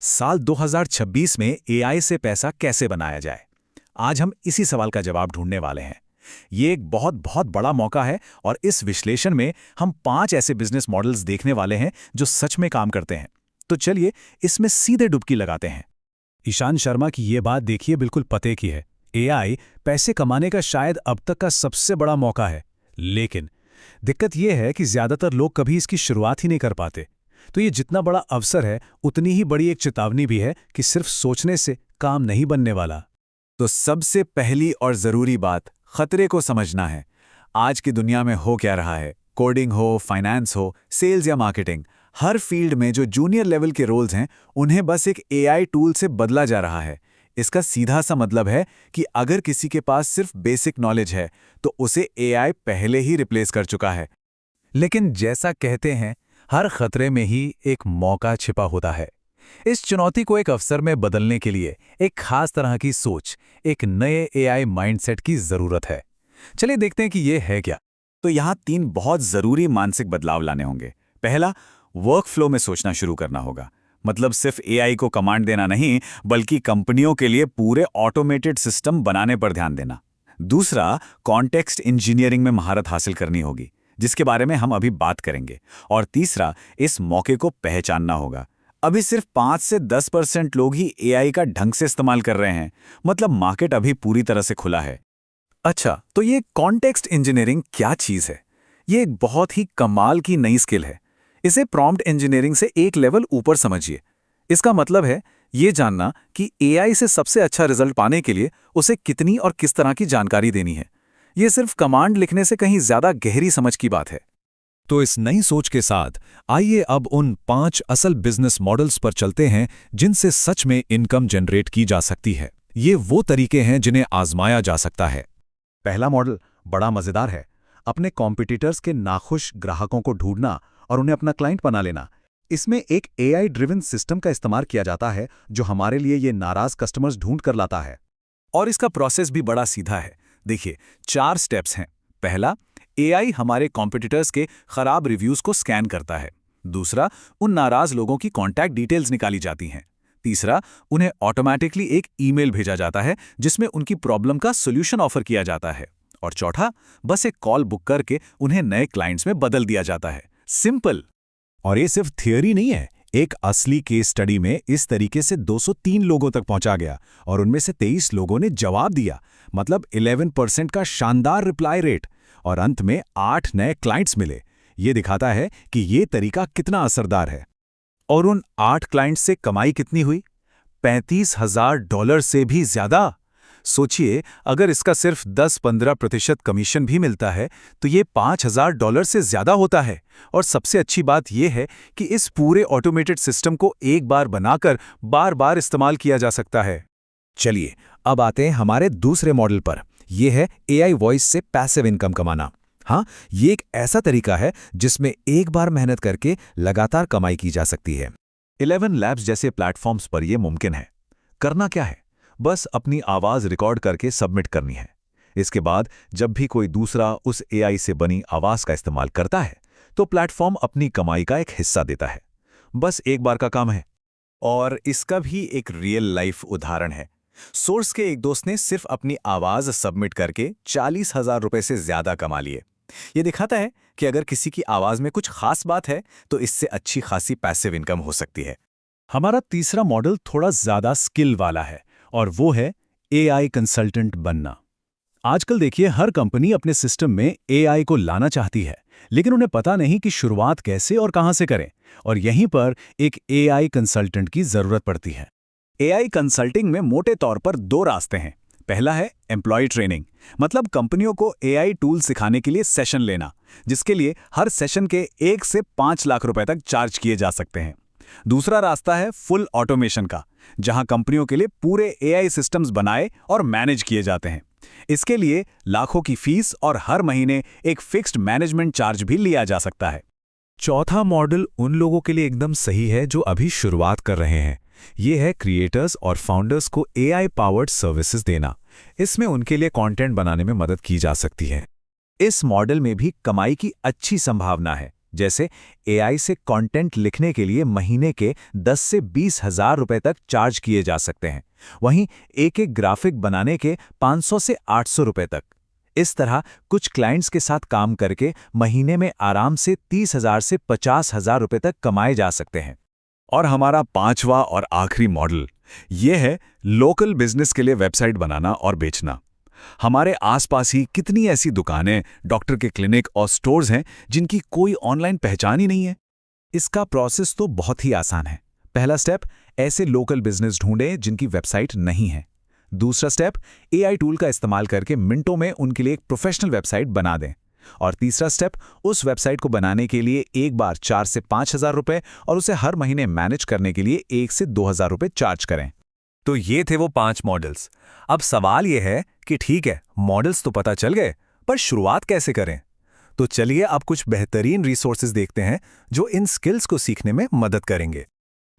साल 2026 में एआई से पैसा कैसे बनाया जाए? आज हम इसी सवाल का जवाब ढूंढने वाले हैं। ये एक बहुत बहुत बड़ा मौका है और इस विश्लेषण में हम 5 ऐसे बिजनेस मॉडल्स देखने वाले हैं जो सच में काम करते हैं। तो चलिए इसमें सीधे डुबकी लगाते हैं। ईशान शर्मा की ये बात देखिए बिल्कुल पते की है। एआई पैसे कमाने का शायद अब तक का सबसे बड़ा मौका है। लेकिन दिक्कत यह है कि ज्यादातर लोग कभी इसकी शुरुआत ही नहीं कर पाते। तो ये जितना बड़ा अवसर है उतनी ही बड़ी एक चेतावनी भी है कि सिर्फ सोचने से काम नहीं बनने वाला। तो सबसे पहली और ज़रूरी बात खतरे को समझना है। आज की दुनिया में हो क्या रहा है, कोडिंग हो, फाइनेंस हो, सेल्स या मार्केटिंग, हर फील्ड में जो जूनियर लेवल के रोल्स हैं उन्हें बस एक एआई टूल से बदला जा रहा है। इसका सीधा सा मतलब है कि अगर किसी के पास सिर्फ बेसिक नॉलेज है तो उसे एआई पहले ही रिप्लेस कर चुका है। लेकिन जैसा कहते हैं, हर खतरे में ही एक मौका छिपा होता है। इस चुनौती को एक अवसर में बदलने के लिए एक खास तरह की सोच, एक नए एआई माइंडसेट की जरूरत है। चलिए देखते हैं कि ये है क्या। तो यहाँ 3 बहुत ज़रूरी मानसिक बदलाव लाने होंगे। पहला, वर्क फ्लो में सोचना शुरू करना होगा। मतलब सिर्फ एआई को कमांड देना नहीं, बल्कि कंपनियों के लिए पूरे ऑटोमेटेड सिस्टम बनाने पर ध्यान देना। दूसरा, कॉन्टेक्स्ट इंजीनियरिंग में महारत हासिल करनी होगी, जिसके बारे में हम अभी बात करेंगे। और तीसरा, इस मौके को पहचानना होगा। अभी सिर्फ 5 से 10% लोग ही एआई का ढंग से इस्तेमाल कर रहे हैं। मतलब मार्केट अभी पूरी तरह से खुला है। अच्छा, तो ये कॉन्टेक्स्ट इंजीनियरिंग क्या चीज़ है? ये एक बहुत ही कमाल की नई स्किल है। इसे प्रॉम्प्ट इंजीनियरिंग से एक लेवल ऊपर समझिए। इसका मतलब है ये जानना कि एआई से सबसे अच्छा रिजल्ट पाने के लिए उसे कितनी और किस तरह की जानकारी देनी है। ये सिर्फ कमांड लिखने से कहीं ज्यादा गहरी समझ की बात है। तो इस नई सोच के साथ आइए अब उन 5 असल बिजनेस मॉडल्स पर चलते हैं जिनसे सच में इनकम जनरेट की जा सकती है। ये वो तरीके हैं जिन्हें आजमाया जा सकता है। पहला मॉडल बड़ा मजेदार है। अपने कॉम्पिटिटर्स के नाखुश ग्राहकों को ढूंढना और उन्हें अपना क्लाइंट बना लेना। इसमें एक एआई ड्रिवन सिस्टम का इस्तेमाल किया जाता है जो हमारे लिए ये नाराज कस्टमर्स ढूंढ कर लाता है। और इसका प्रोसेस भी बड़ा सीधा है। देखिए, 4 स्टेप्स हैं। पहला, एआई हमारे कॉम्पिटिटर्स के खराब रिव्यूज को स्कैन करता है। दूसरा, उन नाराज लोगों की कॉन्टैक्ट डिटेल्स निकाली जाती हैं। तीसरा, उन्हें ऑटोमैटिकली एक ईमेल भेजा जाता है जिसमें उनकी प्रॉब्लम का सोल्यूशन ऑफर किया जाता है। और चौथा, बस एक कॉल बुक करके उन्हें नए क्लाइंट्स में बदल दिया जाता है। सिंपल। और ये सिर्फ थियोरी नहीं है। एक असली केस स्टडी में इस तरीके से 203 लोगों तक पहुंचा गया और उनमें से 23 लोगों ने जवाब दिया। मतलब 11% का शानदार रिप्लाई रेट। और अंत में 8 नए क्लाइंट्स मिले। ये दिखाता है कि ये तरीका कितना असरदार है। और उन 8 क्लाइंट्स से कमाई कितनी हुई? $35,000 से भी ज्यादा। सोचिए, अगर इसका सिर्फ 10-15% कमीशन भी मिलता है तो ये $5,000 से ज्यादा होता है। और सबसे अच्छी बात यह है कि इस पूरे ऑटोमेटेड सिस्टम को एक बार बनाकर बार बार इस्तेमाल किया जा सकता है। चलिए अब आते हैं हमारे दूसरे मॉडल पर। यह है एआई वॉइस से पैसिव इनकम कमाना। हाँ, ये एक ऐसा तरीका है जिसमें एक बार मेहनत करके लगातार कमाई की जा सकती है। 11 लैब्स जैसे प्लेटफॉर्म्स पर यह मुमकिन है। करना क्या है? बस अपनी आवाज रिकॉर्ड करके सबमिट करनी है। इसके बाद जब भी कोई दूसरा उस एआई से बनी आवाज का इस्तेमाल करता है तो प्लेटफॉर्म अपनी कमाई का एक हिस्सा देता है। बस एक बार का काम है। और इसका भी एक रियल लाइफ उदाहरण है। सोर्स के एक दोस्त ने सिर्फ अपनी आवाज सबमिट करके $40,000 से ज्यादा कमा लिए। ये दिखाता है कि अगर किसी की आवाज में कुछ खास बात है तो इससे अच्छी खासी पैसिव इनकम हो सकती है। हमारा तीसरा मॉडल थोड़ा ज्यादा स्किल वाला है और वो है एआई कंसल्टेंट बनना। आजकल देखिए, हर कंपनी अपने सिस्टम में एआई को लाना चाहती है, लेकिन उन्हें पता नहीं कि शुरुआत कैसे और कहां से करें। और यहीं पर एक एआई कंसल्टेंट की जरूरत पड़ती है। एआई कंसल्टिंग में मोटे तौर पर 2 रास्ते हैं। पहला है एम्प्लॉय ट्रेनिंग, मतलब कंपनियों को एआई टूल सिखाने के लिए सेशन लेना, जिसके लिए हर सेशन के 1 से 5 लाख रुपए तक चार्ज किए जा सकते हैं। दूसरा रास्ता है फुल ऑटोमेशन का, जहां कंपनियों के लिए पूरे एआई सिस्टम्स बनाए और मैनेज किए जाते हैं। इसके लिए लाखों की फीस और हर महीने एक फिक्स्ड मैनेजमेंट चार्ज भी लिया जा सकता है। चौथा मॉडल उन लोगों के लिए एकदम सही है जो अभी शुरुआत कर रहे हैं। ये है क्रिएटर्स और फाउंडर्स को एआई पावर्ड सर्विसेज देना। इसमें उनके लिए कंटेंट बनाने में मदद की जा सकती है। इस मॉडल में भी कमाई की अच्छी संभावना है। जैसे एआई से कंटेंट लिखने के लिए महीने के 10 से 20 हजार रुपए तक चार्ज किए जा सकते हैं। वहीं एक एक ग्राफिक बनाने के 500 से 800 रुपए तक। इस तरह कुछ क्लाइंट्स के साथ काम करके महीने में आराम से 30,000 से 50,000 रुपए तक कमाए जा सकते हैं। और हमारा पांचवा और आखिरी मॉडल ये है लोकल बिजनेस के लिए वेबसाइट बनाना और बेचना। हमारे आसपास ही कितनी ऐसी दुकानें, डॉक्टर के क्लिनिक और स्टोर्स हैं जिनकी कोई ऑनलाइन पहचान ही नहीं है। इसका प्रोसेस तो बहुत ही आसान है। पहला स्टेप, ऐसे लोकल बिजनेस ढूंढें जिनकी वेबसाइट नहीं है। दूसरा स्टेप, एआई टूल का इस्तेमाल करके मिनटों में उनके लिए एक प्रोफेशनल वेबसाइट बना दें। और तीसरा स्टेप, उस वेबसाइट को बनाने के लिए एक बार 4 से 5,000 रुपए और उसे हर महीने मैनेज करने के लिए 1 से 2,000 रुपए चार्ज करें। तो ये थे वो 5 मॉडल्स। अब सवाल ये है कि ठीक है, मॉडल्स तो पता चल गए, पर शुरुआत कैसे करें? तो चलिए अब कुछ बेहतरीन रिसोर्सेज देखते हैं जो इन स्किल्स को सीखने में मदद करेंगे।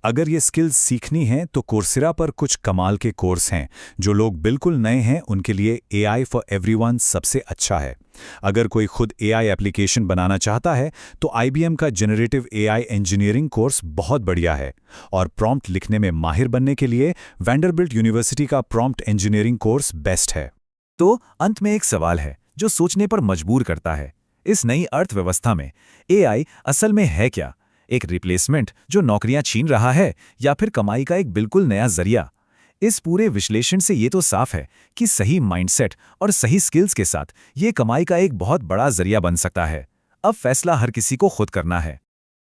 अगर ये स्किल्स सीखनी है तो कोर्सेरा पर कुछ कमाल के कोर्स हैं। जो लोग बिल्कुल नए हैं उनके लिए AI फॉर एवरीवन सबसे अच्छा है। अगर कोई खुद AI एप्लीकेशन बनाना चाहता है तो IBM का जनरेटिव AI इंजीनियरिंग कोर्स बहुत बढ़िया है। और प्रॉम्प्ट लिखने में माहिर बनने के लिए वैंडरबिल्ट यूनिवर्सिटी का प्रॉम्प्ट इंजीनियरिंग कोर्स बेस्ट है। तो अंत में एक सवाल है जो सोचने पर मजबूर करता है। इस नई अर्थव्यवस्था में AI असल में है क्या? एक रिप्लेसमेंट जो नौकरियां छीन रहा है, या फिर कमाई का एक बिल्कुल नया जरिया? इस पूरे विश्लेषण से ये तो साफ है कि सही माइंडसेट और सही स्किल्स के साथ ये कमाई का एक बहुत बड़ा जरिया बन सकता है। अब फैसला हर किसी को खुद करना है।